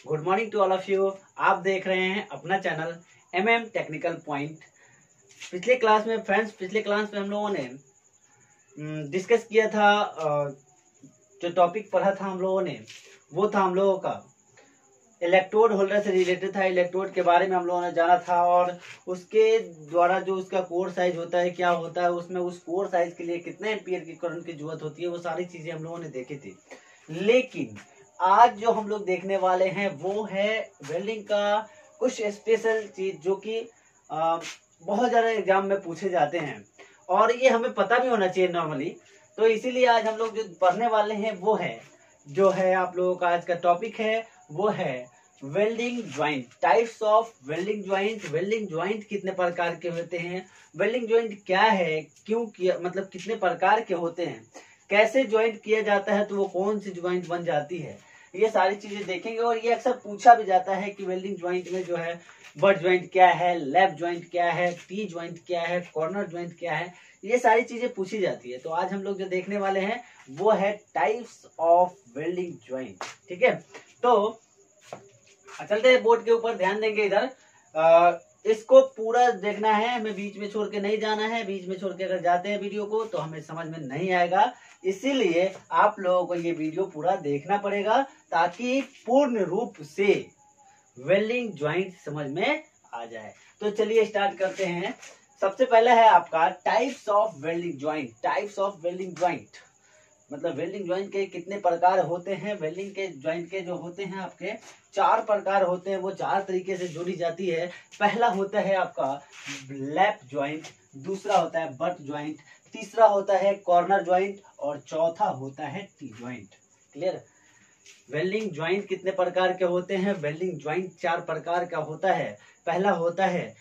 Good morning to all of you. आप देख रहे हैं अपना चैनल टेक्निकल पॉइंट। पिछले क्लास में हम लोगों ने डिस्कस किया था, जो टॉपिक पढ़ा था हम लोगों ने वो था हम लोगों का इलेक्ट्रोड होल्डर से रिलेटेड था। इलेक्ट्रोड के बारे में हम लोगों ने जाना था और उसके द्वारा जो उसका कोर साइज होता है, क्या होता है उसमें, उस कोर साइज के लिए कितने एम्पियर की करंट की जरूरत होती है, वो सारी चीजें हम लोगों ने देखी थी। लेकिन आज जो हम लोग देखने वाले हैं वो है वेल्डिंग का कुछ स्पेशल चीज जो कि बहुत ज्यादा एग्जाम में पूछे जाते हैं और ये हमें पता भी होना चाहिए नॉर्मली। तो इसीलिए आज हम लोग जो पढ़ने वाले हैं वो है, जो है आप लोगों का आज का टॉपिक है वो है welding joint, types of welding joint. Welding joint कितने प्रकार के होते हैं, वेल्डिंग ज्वाइंट क्या है, क्यों किया, मतलब कितने प्रकार के होते हैं, कैसे ज्वाइंट किया जाता है तो वो कौन सी ज्वाइंट बन जाती है, ये सारी चीजें देखेंगे। और ये अक्सर पूछा भी जाता है कि वेल्डिंग ज्वाइंट में जो है बट ज्वाइंट क्या है, लैप ज्वाइंट क्या है, टी ज्वाइंट क्या है, कॉर्नर ज्वाइंट क्या है, ये सारी चीजें पूछी जाती है। तो आज हम लोग जो देखने वाले हैं वो है टाइप्स ऑफ वेल्डिंग ज्वाइंट। ठीक है, तो चलते हैं बोर्ड के ऊपर, ध्यान देंगे इधर। इसको पूरा देखना है, हमें बीच में छोड़ के नहीं जाना है। बीच में छोड़ के अगर जाते हैं वीडियो को तो हमें समझ में नहीं आएगा, इसीलिए आप लोगों को ये वीडियो पूरा देखना पड़ेगा ताकि पूर्ण रूप से वेल्डिंग ज्वाइंट समझ में आ जाए। तो चलिए स्टार्ट करते हैं। सबसे पहला है आपका types of welding joint. Types of welding joint मतलब वेल्डिंग ज्वाइंट के कितने प्रकार होते हैं। वेल्डिंग के ज्वाइंट के जो होते हैं आपके 4 प्रकार होते हैं, वो 4 तरीके से जोड़ी जाती है। पहला होता है आपका लैप ज्वाइंट, दूसरा होता है बट ज्वाइंट, तीसरा होता है कॉर्नर ज्वाइंट और चौथा होता है T joint. Clear. Welding joint कितने प्रकार के होते हैं, वेल्डिंग ज्वाइंट 4 प्रकार का होता है। पहला होता है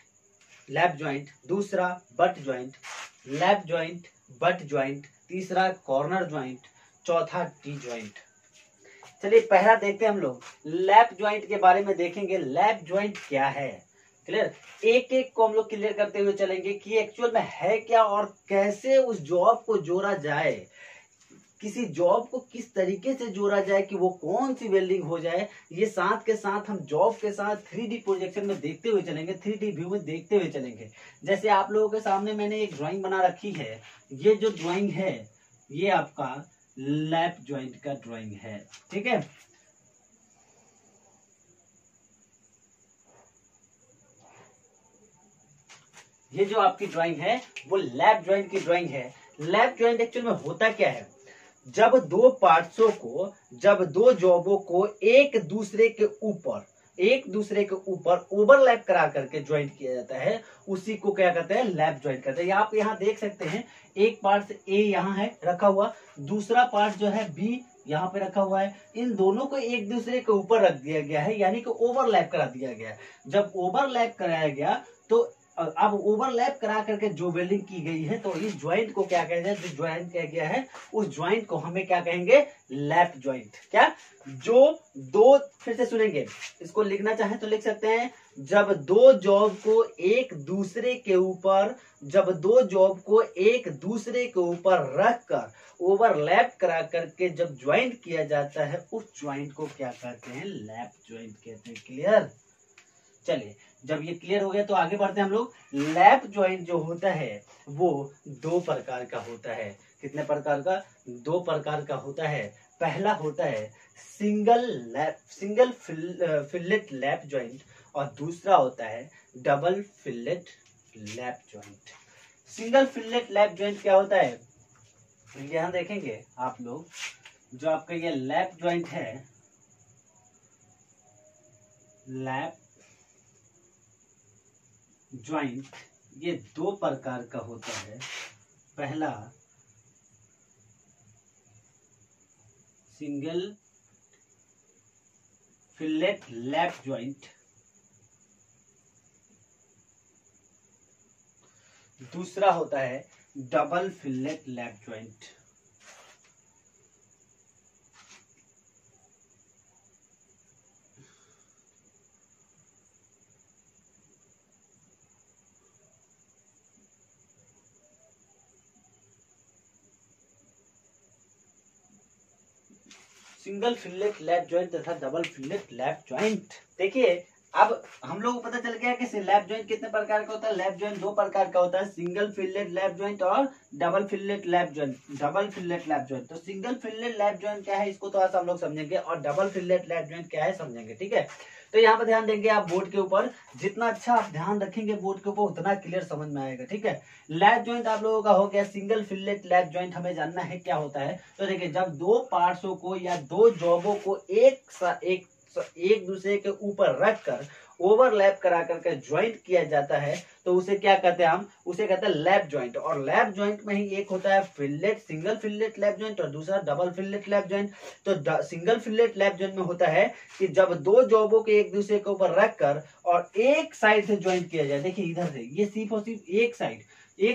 लैप ज्वाइंट, दूसरा but joint, lap joint, but joint, तीसरा कॉर्नर ज्वाइंट, चौथा टी ज्वाइंट। चलिए पहला देखते हैं हम लोग, लैप ज्वाइंट के बारे में देखेंगे। लैप ज्वाइंट क्या है, क्लियर। एक एक को हम लोग क्लियर करते हुए चलेंगे कि एक्चुअल में है क्या और कैसे उस जॉब को जोड़ा जाए, किसी जॉब को किस तरीके से जोड़ा जाए कि वो कौन सी वेल्डिंग हो जाए। ये साथ के साथ हम जॉब के साथ 3D प्रोजेक्शन में देखते हुए चलेंगे, 3D व्यू में देखते हुए चलेंगे। जैसे आप लोगों के सामने मैंने एक ड्राइंग बना रखी है, ये जो ड्राइंग है ये आपका लैप ज्वाइंट का ड्राइंग है। ठीक है, ये जो आपकी ड्राइंग है वो लैप ज्वाइंट की ड्राइंग है। लैप ज्वाइंट एक्चुअल में होता क्या है, जब दो पार्ट्सों को, जब दो जॉबों को एक दूसरे के ऊपर ओवरलैप करा करके ज्वाइंट किया जाता है, उसी को क्या कहते हैं, लैप ज्वाइंट कहते हैं। आप यहाँ देख सकते हैं एक पार्ट ए यहाँ है रखा हुआ, दूसरा पार्ट जो है बी यहाँ पे रखा हुआ है। इन दोनों को एक दूसरे के ऊपर रख दिया गया है, यानी कि ओवरलैप करा दिया गया है। जब ओवरलैप कराया गया तो अब ओवरलैप करा करके जो वेल्डिंग की गई है, तो इस ज्वाइंट को क्या कहते हैं, जो ज्वाइंट किया गया है उस ज्वाइंट को हमें क्या कहेंगे, लैप ज्वाइंट। क्या, जो दो, फिर से सुनेंगे, इसको लिखना चाहे तो लिख सकते हैं, जब दो जॉब को एक दूसरे के ऊपर, जब दो जॉब को एक दूसरे के ऊपर रख कर ओवरलैप करा करके जब ज्वाइंट किया जाता है, उस ज्वाइंट को क्या कहते हैं, लैप ज्वाइंट कहते हैं। क्लियर। चलिए जब ये क्लियर हो गया तो आगे बढ़ते हैं हम लोग। लैप ज्वाइंट जो होता है वो 2 प्रकार का होता है। कितने प्रकार का, 2 प्रकार का होता है। पहला होता है सिंगल फिलेट लैप ज्वाइंट और दूसरा होता है double fillet lap joint. Single fillet lap joint क्या होता है, यहां देखेंगे आप लोग, जो आपका ये लैप ज्वाइंट है, लैप ज्वाइंट ये 2 प्रकार का होता है। पहला सिंगल फिलेट लैप ज्वाइंट, दूसरा होता है double fillet lap joint. Single fillet lap joint तथा डबल फिलेट लैप जॉइंट। देखिए अब हम लोग को पता चल गया कि लैप जॉइंट कितने प्रकार का होता है। लैप जॉइंट दो प्रकार का होता है, सिंगल फिलेट लैप जॉइंट और double fillet lap joint. Double fillet lap joint, तो सिंगल फिलेट लैप जॉइंट क्या है इसको तो आज हम लोग समझेंगे, और डबल फिलेट लैप जॉइंट क्या है समझेंगे, ठीक है। तो यहाँ पर ध्यान देंगे आप बोर्ड के ऊपर, जितना अच्छा आप ध्यान रखेंगे बोर्ड के ऊपर उतना क्लियर समझ में आएगा, ठीक है। लैप जॉइंट आप लोगों का हो गया। सिंगल फिलेट लैप जॉइंट हमें जानना है क्या होता है। तो देखिए जब दो पार्ट्सों को या दो जॉबों को एक दूसरे के ऊपर रखकर ओवरलैप करा करके ज्वाइंट किया जाता है तो उसे क्या कहते हैं, हम उसे कहते हैं लैप जॉइंट। और लैप जॉइंट में ही एक होता है fillet single fillet lap joint और दूसरा डबल फिलेट लैप जॉइंट। तो सिंगल फिलेट लैप जॉइंट में होता है कि जब दो जॉबों के एक दूसरे के ऊपर रखकर और एक साइड से ज्वाइंट किया जाए। देखिए इधर से ये सिर्फ और सिर्फ एक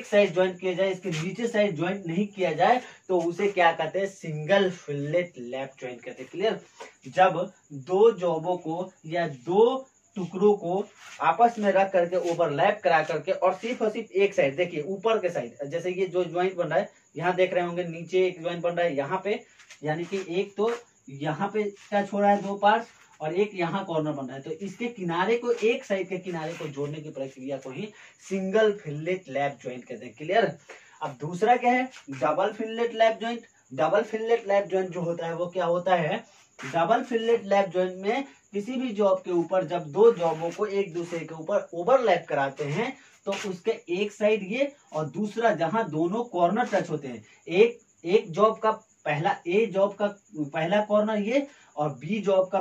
साइड ज्वाइंट किया जाए, इसके नीचे साइड ज्वाइंट नहीं किया जाए तो उसे क्या कहते हैं, सिंगल फिलेट लैप जॉइंट कहते हैं। क्लियर। जब दो जॉबों को या दो टुकड़ों को आपस में रख करके ओवरलैप करा करके और सिर्फ एक साइड, देखिए ऊपर के साइड, जैसे ये जो ज्वाइंट बन रहा है यहाँ देख रहे होंगे, नीचे एक ज्वाइंट बन रहा है यहाँ पे, यानी कि एक तो यहाँ पे क्या छोड़ा है दो पार्ट और एक यहाँ कॉर्नर बन रहा है, तो इसके किनारे को एक साइड के किनारे को जोड़ने की प्रक्रिया को ही सिंगल फिलेट लैप जॉइंट कहते हैं। क्लियर। अब दूसरा क्या है, double fillet lap joint. Double fillet lap joint जो होता है वो क्या होता है, डबल फिलेट लैप जॉइंट में किसी भी जॉब के ऊपर जब दो जॉबों को एक दूसरे के ऊपर ओवरलैप कराते हैं तो उसके एक साइड ये और दूसरा जहां दोनों कॉर्नर टच होते हैं, एक जॉब का पहला कॉर्नर ये और बी जॉब का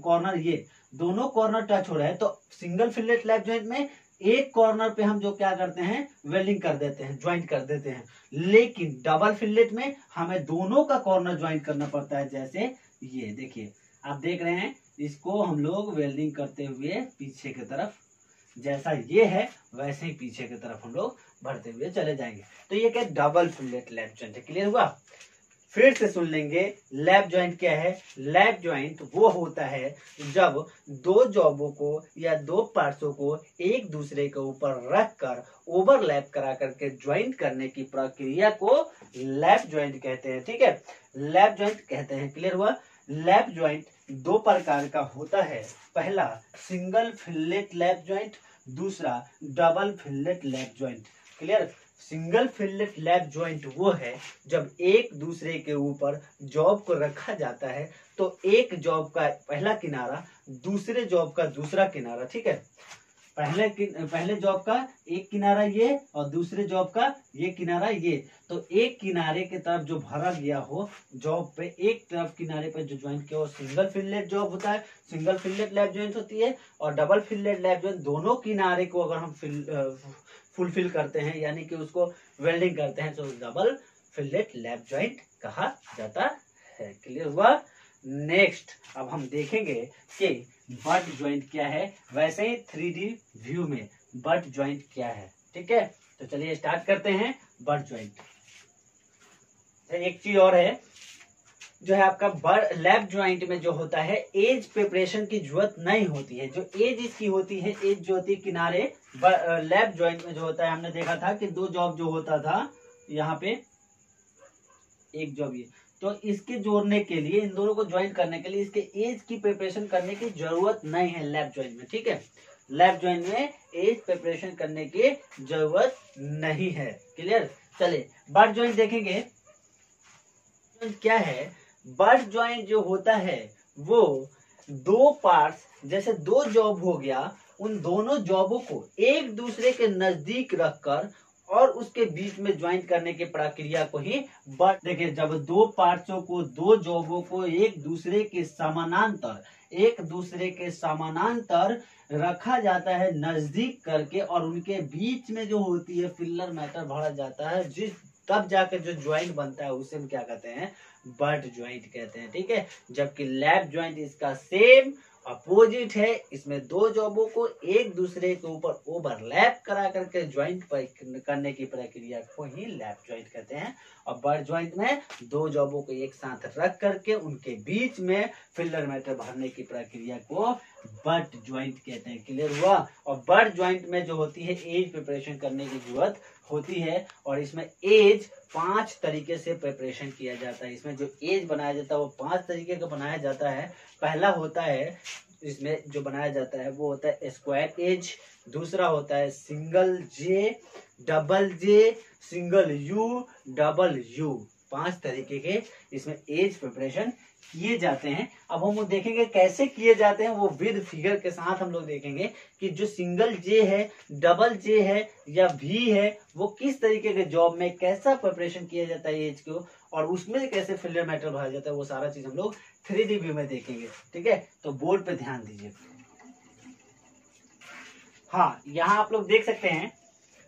कॉर्नर ये, दोनों कॉर्नर टच हो रहे हैं तो सिंगल फिलेट लैप जॉइंट में एक कॉर्नर पे हम जो क्या करते हैं, वेल्डिंग कर देते हैं, ज्वाइंट कर देते हैं। लेकिन डबल फिलेट में हमें दोनों का कॉर्नर ज्वाइंट करना पड़ता है। जैसे ये देखिए आप देख रहे हैं, इसको हम लोग वेल्डिंग करते हुए पीछे की तरफ, जैसा ये है वैसे ही पीछे की तरफ हम लोग बढ़ते हुए चले जाएंगे। तो ये क्या डबल फिलेट लैप जॉइंट है। क्लियर हुआ। फिर से सुन लेंगे, लैप जॉइंट क्या है। लैप जॉइंट वो होता है जब दो जॉबों को या दो पार्ट्सों को एक दूसरे के ऊपर रखकर ओवरलैप करा करके ज्वाइंट करने की प्रक्रिया को लैप जॉइंट कहते हैं। ठीक है, लैप जॉइंट कहते हैं। क्लियर हुआ। लैप जॉइंट दो प्रकार का होता है, पहला सिंगल फिलेट लैप जॉइंट, दूसरा double fillet lap joint. Clear. Single fillet lap joint वो है जब एक दूसरे के ऊपर जॉब को रखा जाता है तो एक जॉब का पहला किनारा दूसरे जॉब का दूसरा किनारा, ठीक है, पहले जॉब का एक किनारा ये और दूसरे जॉब का ये किनारा ये, तो एक किनारे की तरफ जो भरा गया हो जॉब पे, एक तरफ किनारे पे जो ज्वाइंट किया हो सिंगल फिलेट जॉब होता है, सिंगल फिलेट लैप जॉइंट होती है। और डबल फिलेट लैप जॉइंट दोनों किनारे को अगर हम फुलफिल करते हैं यानी कि उसको वेल्डिंग करते हैं तो डबल फिलेट लैप जॉइंट कहा जाता है। क्लियर हुआ। नेक्स्ट अब हम देखेंगे कि बट ज्वाइंट क्या है, वैसे ही 3D व्यू में बट ज्वाइंट क्या है। ठीक है, तो चलिए स्टार्ट करते हैं बट ज्वाइंट। एक चीज और है जो है आपका लैप ज्वाइंट में जो होता है एज प्रिपरेशन की जरूरत नहीं होती है। जो एज इसकी होती है, एज जो होती है किनारे, लैप ज्वाइंट में जो होता है हमने देखा था कि दो जॉब जो होता था यहाँ पे एक जॉब ये, तो इसके जोड़ने के लिए इन दोनों को ज्वाइंट करने के लिए इसके एज की प्रिपरेशन करने की जरूरत नहीं है लैप ज्वाइंट में। ठीक है, लैप ज्वाइंट में एज प्रिपरेशन करने की जरूरत नहीं है। क्लियर। चलिए बट ज्वाइंट देखेंगे क्या है। बट ज्वाइंट जो होता है वो दो पार्ट्स, जैसे दो जॉब हो गया, उन दोनों जॉबों को एक दूसरे के नजदीक रखकर और उसके बीच में ज्वाइंट करने की प्रक्रिया को ही बट। देखिए जब दो पार्ट्सों को, दो जॉबों को एक दूसरे के समानांतर रखा जाता है नजदीक करके और उनके बीच में जो होती है फिलर मैटर भरा जाता है, तब जाकर जो ज्वाइंट बनता है उसे हम क्या कहते हैं, बट ज्वाइंट कहते हैं। ठीक है, जबकि लैप ज्वाइंट इसका सेम अपोजिट है। इसमें दो जॉबों को एक दूसरे के ऊपर ओवरलैप करा करके ज्वाइंट करने की प्रक्रिया को ही लैप ज्वाइंट कहते हैं। और बट ज्वाइंट में दो जॉबों को एक साथ रख करके उनके बीच में फिलर मैटर भरने की प्रक्रिया को बट ज्वाइंट कहते हैं। क्लियर हुआ। और बट ज्वाइंट में जो होती है एज प्रिपरेशन करने की जरूरत होती है और इसमें एज 5 तरीके से प्रिपरेशन किया जाता है। इसमें जो एज बनाया जाता है वो 5 तरीके का बनाया जाता है। पहला होता है इसमें जो बनाया जाता है वो होता है स्क्वायर एज, दूसरा होता है single J, double J, single you, double U. 5 तरीके के इसमें एज प्रिपरेशन किए जाते हैं। अब हम लोग देखेंगे कैसे किए जाते हैं, वो विद फिगर के साथ हम लोग देखेंगे कि जो सिंगल जे है, डबल जे है या भी है, वो किस तरीके के जॉब में कैसा प्रिपरेशन किया जाता है एज को, और उसमें कैसे फिलर मैटर भरा जाता है, वो सारा चीज हम लोग 3D व्यू में देखेंगे। ठीक है, तो बोर्ड पे ध्यान दीजिए। हाँ, यहाँ आप लोग देख सकते हैं,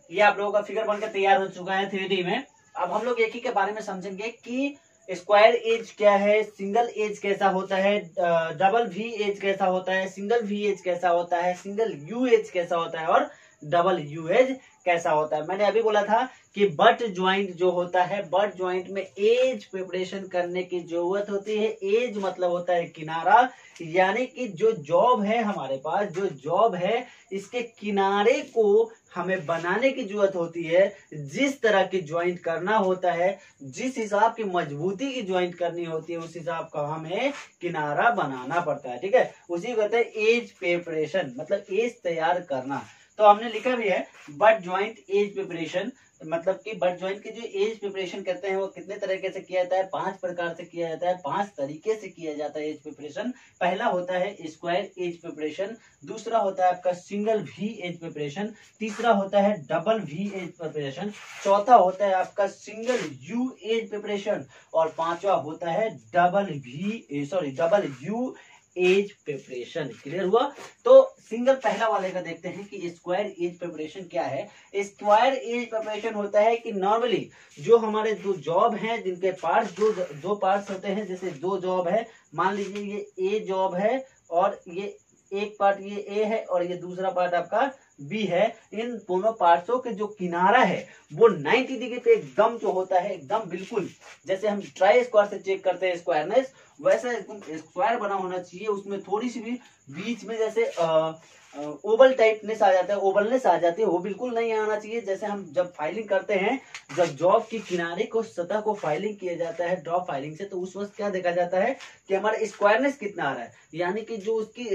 ये आप लोगों का फिगर बनकर तैयार हो चुका है 3D में। अब हम लोग एक ही के बारे में समझेंगे कि स्क्वायर एज क्या है, सिंगल एज कैसा होता है, डबल भी एज कैसा होता है, सिंगल भी एज कैसा होता है, सिंगल यू एज कैसा होता है और डबल यू एज कैसा होता है। मैंने अभी बोला था कि बट ज्वाइंट जो होता है, बट ज्वाइंट में एज प्रिपरेशन करने की जरूरत होती है। एज मतलब होता है किनारा, यानी कि जो जॉब है हमारे पास, जो जॉब है इसके किनारे को हमें बनाने की जरूरत होती है। जिस तरह की ज्वाइंट करना होता है, जिस हिसाब की मजबूती की ज्वाइंट करनी होती है, उस हिसाब का हमें किनारा बनाना पड़ता है। ठीक है, उसी को कहते हैं एज प्रिपरेशन, मतलब एज तैयार करना। तो हमने लिखा भी है बट ज्वाइंट एज प्रिपरेशन, मतलब कि बट ज्वाइंट की जो एज प्रिपरेशन करते हैं वो कितने तरीके से किया जाता है, 5 प्रकार से किया जाता है, 5 तरीके से किया जाता है एज प्रिपरेशन। पहला होता है स्क्वायर एज प्रिपरेशन, दूसरा होता है आपका सिंगल भी एज प्रिपरेशन, तीसरा होता है डबल भी एज प्रिपरेशन, चौथा होता है आपका सिंगल यू एज प्रिपरेशन और पांचवा होता है double U edge preparation. Clear हुआ। तो सिंगल पहला वाले का देखते हैं कि स्क्वायर एज प्रिपरेशन क्या है। स्क्वायर एज प्रिपरेशन होता है कि नॉर्मली जो हमारे दो जॉब हैं, जिनके पार्ट्स दो पार्ट्स होते हैं, जैसे दो जॉब है, मान लीजिए ये ए जॉब है और ये एक पार्ट ये ए है और ये दूसरा पार्ट आपका बी है। इन दोनों पार्ट्सों के जो किनारा है वो 90 डिग्री पे एकदम जो होता है, एकदम बिल्कुल जैसे हम ट्राई स्क्वायर से चेक करते हैं स्क्वायरनेस, वैसा एकदम स्क्वायर बना होना चाहिए। उसमें थोड़ी सी भी बीच में जैसे ओवल टाइपनेस आ जाता है, ओवलनेस आ जाती है, वो बिल्कुल नहीं आना चाहिए। जैसे हम जब फाइलिंग करते हैं, जब जॉब की किनारे को सतह को फाइलिंग किया जाता है ड्रॉप फाइलिंग से, तो उस वक्त क्या देखा जाता है कि हमारा स्क्वायरनेस कितना आ रहा है, यानी कि जो उसकी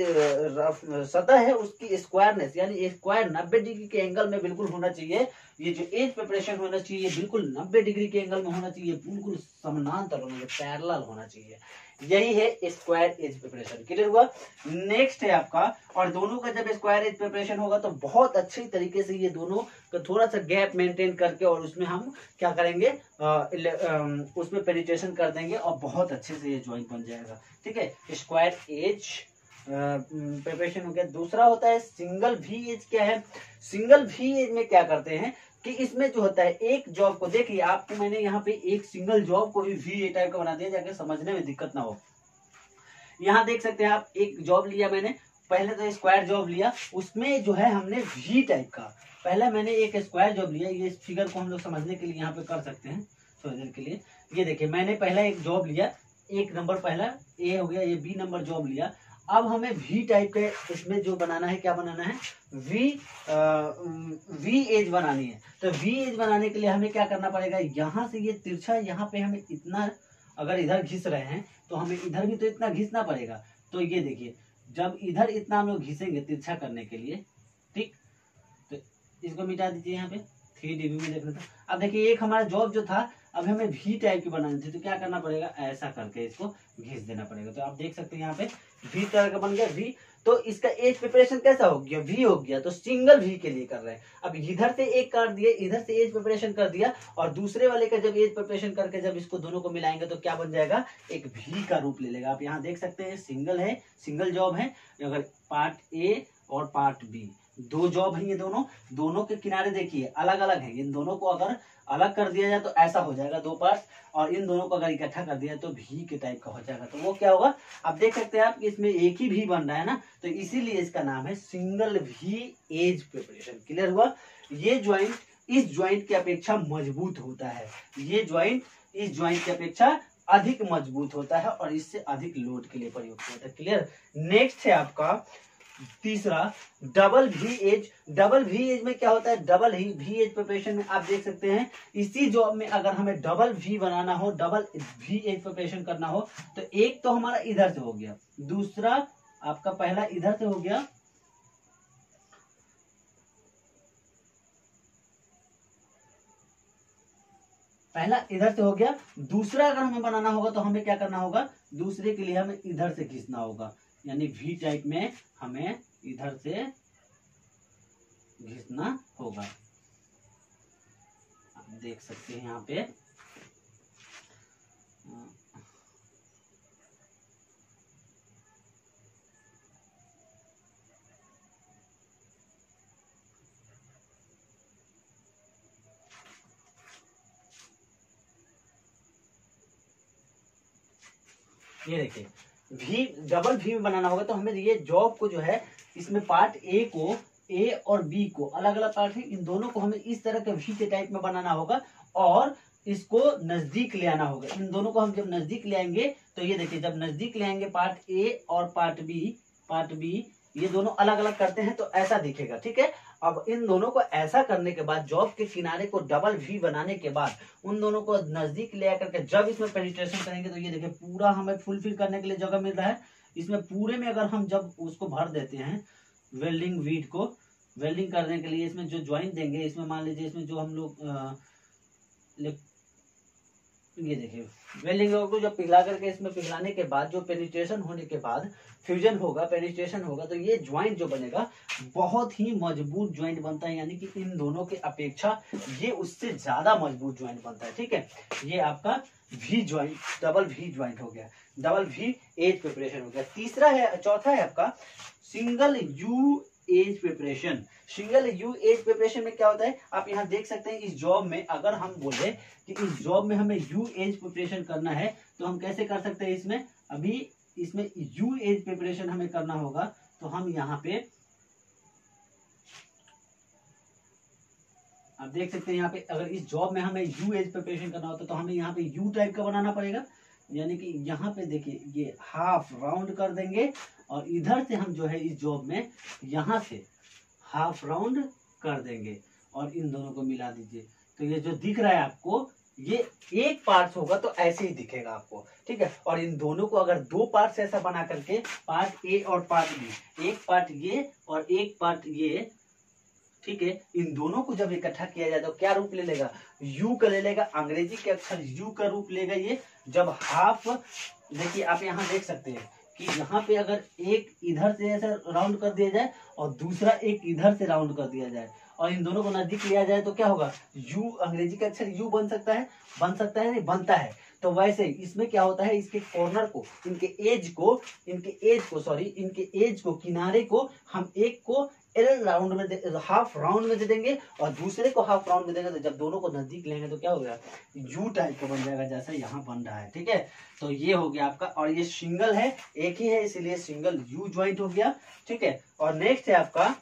सतह है उसकी स्क्वायरनेस, यानी स्क्वायर 90 डिग्री के एंगल में बिल्कुल होना चाहिए। ये जो एज प्रिपरेशन होना चाहिए बिल्कुल 90 डिग्री के एंगल में होना चाहिए, बिल्कुल समानांतर होना चाहिए, पैरेलल होना चाहिए। यही है स्क्वायर एज प्रिपरेशन। क्लियर हुआ। नेक्स्ट है आपका, और दोनों का जब स्क्वायर एज प्रिपरेशन होगा तो बहुत अच्छी तरीके से ये दोनों का थोड़ा सा गैप मेंटेन करके और उसमें हम क्या करेंगे, उसमें पेनिट्रेशन कर देंगे और बहुत अच्छे से ये ज्वाइंट बन जाएगा। ठीक है, स्क्वायर एज प्रिपरेशन हो गया। दूसरा होता है सिंगल भी एज। क्या है सिंगल भी एज में, क्या करते हैं कि इसमें जो होता है एक जॉब को, देखिए आपको मैंने यहाँ पे एक सिंगल जॉब को भी वी ए टाइप का बना दिया, जाके समझने में दिक्कत ना हो। यहाँ देख सकते हैं आप, एक जॉब लिया मैंने, पहले तो स्क्वायर जॉब लिया, उसमें जो है हमने वी टाइप का, पहले मैंने एक स्क्वायर जॉब लिया। ये फिगर को हम लोग समझने के लिए यहाँ पे कर सकते हैं थोड़ी देर के लिए। ये देखिए मैंने पहला एक जॉब लिया, एक नंबर पहला ए हो गया, ये बी नंबर जॉब लिया। अब हमें वी टाइप के इसमें जो बनाना है, क्या बनाना है, वी एज बनानी है। तो वी एज बनाने के लिए हमें क्या करना पड़ेगा, यहाँ से ये तिरछा, यहाँ पे हमें इतना, अगर इधर घिस रहे हैं तो हमें इधर भी तो इतना घिसना पड़ेगा। तो ये देखिए जब इधर इतना हम लोग घिसेंगे तिरछा करने के लिए, ठीक, तो इसको मिटा दीजिए यहाँ पे 3D में देख लेते। अब देखिए एक हमारा जॉब जो था, अब हमें वी टाइप की बनानी थी, तो क्या करना पड़ेगा, ऐसा करके इसको घिस देना पड़ेगा। तो आप देख सकते हैं यहाँ पे वी तरह का बन गया वी। तो इसका एज प्रिपरेशन कैसा हो गया, वी हो गया। तो सिंगल वी के लिए कर रहे हैं। अब इधर से एक काट दिए, इधर से एज प्रिपरेशन कर दिया, और दूसरे वाले का जब एज प्रिपरेशन करके जब इसको दोनों को मिलाएंगे तो क्या बन जाएगा, एक वी का रूप ले लेगा। आप यहाँ देख सकते हैं सिंगल है, सिंगल जॉब है, अगर पार्ट ए और पार्ट बी, दो जॉब है ये दोनों के किनारे देखिए अलग अलग है। इन दोनों को अगर अलग कर दिया जाए तो ऐसा हो जाएगा दो पार्ट्स, और इन दोनों को अगर इकट्ठा कर दिया तो भी के टाइप का हो जाएगा। तो वो क्या होगा, अब देख सकते हैं आप कि इसमें एक ही भी बन रहा है ना, तो इसीलिए इसका नाम है सिंगल भी एज प्रिपरेशन। क्लियर हुआ। ये ज्वाइंट इस ज्वाइंट की अपेक्षा मजबूत होता है, ये ज्वाइंट इस ज्वाइंट की अपेक्षा अधिक मजबूत होता है और इससे अधिक लोड के लिए प्रयुक्त होता है। क्लियर। नेक्स्ट है आपका तीसरा डबल भी एज। डबल भी एज में क्या होता है, डबल ही भी एज प्रिपरेशन में आप देख सकते हैं इसी जॉब में अगर हमें डबल भी बनाना हो, डबल भी एज प्रिपरेशन करना हो, तो एक तो हमारा इधर से हो गया, दूसरा आपका पहला इधर से हो गया, पहला इधर से हो गया, दूसरा अगर हमें बनाना होगा तो हमें क्या करना होगा, दूसरे के लिए हमें इधर से खींचना होगा, यानी वी टाइप में हमें इधर से घिसना होगा। आप देख सकते हैं यहाँ पे ये देखिए भी डबल भी में बनाना होगा तो हमें ये जॉब को जो है इसमें पार्ट ए को, ए और बी को अलग अलग पार्ट है, इन दोनों को हमें इस तरह के वी के टाइप में बनाना होगा और इसको नजदीक ले आना होगा। इन दोनों को हम जब नजदीक ले आएंगे तो ये देखिए जब नजदीक ले आएंगे पार्ट ए और पार्ट बी ये दोनों अलग अलग करते हैं तो ऐसा दिखेगा। ठीक है। अब इन दोनों को ऐसा करने के बाद जॉब के किनारे को डबल वी बनाने के बाद उन दोनों को नजदीक ले आकर के जब इसमें पेनिट्रेशन करेंगे तो ये देखिए पूरा हमें फुलफिल करने के लिए जगह मिल रहा है। इसमें पूरे में अगर हम जब उसको भर देते हैं वेल्डिंग वीट को वेल्डिंग करने के लिए इसमें जो ज्वाइंट देंगे, इसमें मान लीजिए इसमें जो हम लोग ये देखिए वेल्डिंग को जब पिघला करके इसमें पिघलाने के बाद जो पेनिट्रेशन होने के बाद फ्यूजन होगा, पेनिट्रेशन होगा तो ये ज्वाइंट जो बनेगा बहुत ही मजबूत ज्वाइंट बनता है, यानी कि इन दोनों के अपेक्षा ये उससे ज्यादा मजबूत ज्वाइंट बनता है। ठीक है। ये आपका V joint, double V joint हो गया, डबल वी एज प्रिपरेशन हो गया। तीसरा है, चौथा है आपका single U edge preparation. Single U edge preparation में क्या होता है, आप यहाँ देख सकते हैं इस जॉब में अगर हम बोले कि इस जॉब में हमें यू एज प्रिपरेशन करना है तो हम कैसे कर सकते हैं, इसमें अभी इसमें यू एज प्रिपरेशन हमें करना होगा तो हम यहाँ पे आप देख सकते हैं यहाँ पे अगर इस जॉब में हमें यू एज प्रिपरेशन करना होता तो हमें यहाँ पे यू टाइप का बनाना पड़ेगा, यानी कि यहाँ पे देखिए ये हाफ राउंड कर देंगे और इधर से हम जो है इस जॉब में यहाँ से हाफ राउंड कर देंगे और इन दोनों को मिला दीजिए तो ये जो दिख रहा है आपको ये एक पार्ट होगा तो ऐसे ही दिखेगा आपको। ठीक है। और इन दोनों को अगर दो पार्ट ऐसा बना करके पार्ट ए और पार्ट बी, एक पार्ट ये और एक पार्ट ये, ठीक है, इन दोनों को जब इकट्ठा किया जाए तो क्या रूप ले लेगा, यू का ले लेगा, अंग्रेजी के अक्षर यू का रूप लेगा। ये जब हाफ देखिए आप यहाँ देख सकते हैं कि यहाँ पे अगर एक इधर से ऐसा राउंड कर दिया जाए और दूसरा एक इधर से राउंड कर दिया जाए और इन दोनों को नजदीक लिया जाए तो क्या होगा, यू अंग्रेजी का अक्षर यू बन सकता है नहीं बनता है। तो वैसे इसमें क्या होता है, इसके कॉर्नर को इनके एज को किनारे को हम एक को एल राउंड में हाफ राउंड में दे देंगे और दूसरे को हाफ राउंड में देंगे तो जब दोनों को नजदीक लेंगे तो क्या हो गया, यू टाइप का बन जाएगा जैसा यहाँ बन रहा है। ठीक है। तो ये हो गया आपका, और ये सिंगल है, एक ही है, इसीलिए सिंगल यू ज्वाइंट हो गया। ठीक है। और नेक्स्ट है आपका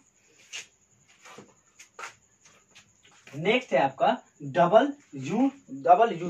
double you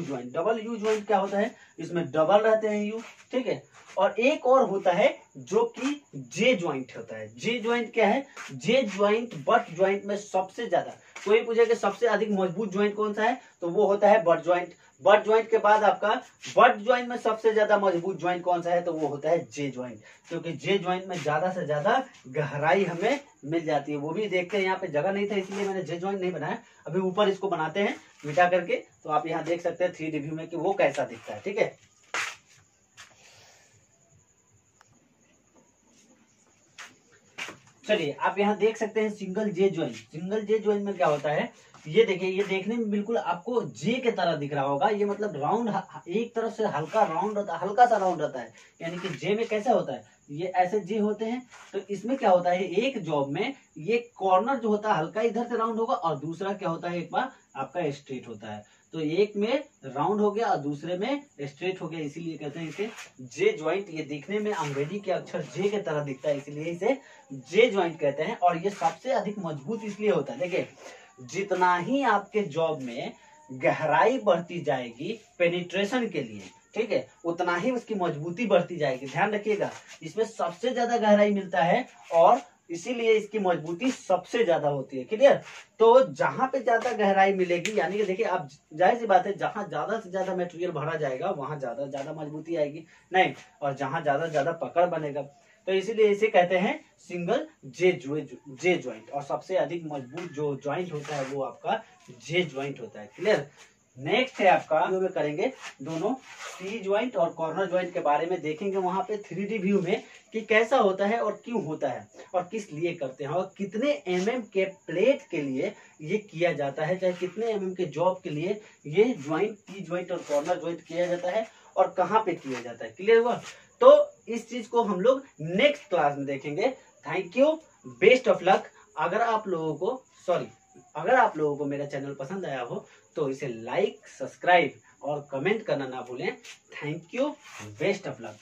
joined. Double you joined क्या होता है, इसमें डबल रहते हैं यू। ठीक है। और एक और होता है जो कि जे ज्वाइंट होता है। जे ज्वाइंट क्या है, जे ज्वाइंट बट ज्वाइंट में सबसे ज्यादा, कोई पूछे कि सबसे अधिक मजबूत ज्वाइंट कौन सा है तो वो होता है बट ज्वाइंट। बट ज्वाइंट के बाद आपका बट ज्वाइंट में सबसे ज्यादा मजबूत ज्वाइंट कौन सा है तो वो होता है जे ज्वाइंट, क्योंकि जे ज्वाइंट में ज्यादा से ज्यादा गहराई हमें मिल जाती है। वो भी देखते हैं, यहाँ पे जगह नहीं था इसलिए मैंने जे ज्वाइंट नहीं बनाया, अभी ऊपर इसको बनाते हैं मिटा करके, तो आप यहाँ देख सकते हैं 3D व्यू में कि वो कैसा दिखता है। ठीक है। चलिए आप यहाँ देख सकते हैं सिंगल जे ज्वाइंट। सिंगल जे ज्वाइंट में क्या होता है, ये देखिए, ये देखने में बिल्कुल आपको जे के तरह दिख रहा होगा। ये मतलब राउंड एक तरफ से हल्का राउंड रहता है, हल्का सा राउंड रहता है, यानी कि जे में कैसा होता है, ये ऐसे जे होते हैं। तो इसमें क्या होता है, एक जॉब में ये कॉर्नर जो होता है हल्का इधर से राउंड होगा और दूसरा क्या होता है एक बार आपका स्ट्रेट होता है। तो एक में राउंड हो गया और दूसरे में स्ट्रेट हो गया, इसीलिए कहते हैं इसे जे ज्वाइंट। ये दिखने में अंग्रेजी के अक्षर जे के तरह दिखता है, इसीलिए इसे जे ज्वाइंट कहते हैं। और ये सबसे अधिक मजबूत इसलिए होता है, देखिए जितना ही आपके जॉब में गहराई बढ़ती जाएगी पेनिट्रेशन के लिए, ठीक है, उतना ही उसकी मजबूती बढ़ती जाएगी। ध्यान रखिएगा, इसमें सबसे ज्यादा गहराई मिलता है और इसीलिए इसकी मजबूती सबसे ज्यादा होती है। क्लियर? तो जहां पे ज्यादा गहराई मिलेगी, यानी कि देखिए आप जाहिर सी बात है, जहां ज्यादा से ज्यादा मटेरियल भरा जाएगा वहां ज्यादा ज्यादा मजबूती आएगी नहीं, और जहां ज्यादा ज्यादा पकड़ बनेगा। तो इसीलिए इसे कहते हैं सिंगल जे ज्वाइंट। और सबसे अधिक मजबूत जो ज्वाइंट होता है वो आपका जे ज्वाइंट होता है। क्लियर? नेक्स्ट है आपका, में करेंगे दोनों टी ज्वाइंट और कॉर्नर ज्वाइंट के बारे में देखेंगे वहां पे 3D व्यू में कि कैसा होता है और क्यों होता है और किस लिए करते हैं और कितने mm के प्लेट के लिए ये किया जाता है, चाहे कितने mm के जॉब के लिए ये ज्वाइंट टी ज्वाइंट और कॉर्नर ज्वाइंट किया जाता है और कहाँ पे किया जाता है। क्लियर हुआ? तो इस चीज को हम लोग नेक्स्ट क्लास में देखेंगे। Thank you, best of luck. अगर आप लोगों को मेरा चैनल पसंद आया हो तो इसे लाइक, सब्सक्राइब और कमेंट करना ना भूलें। Thank you, best of luck.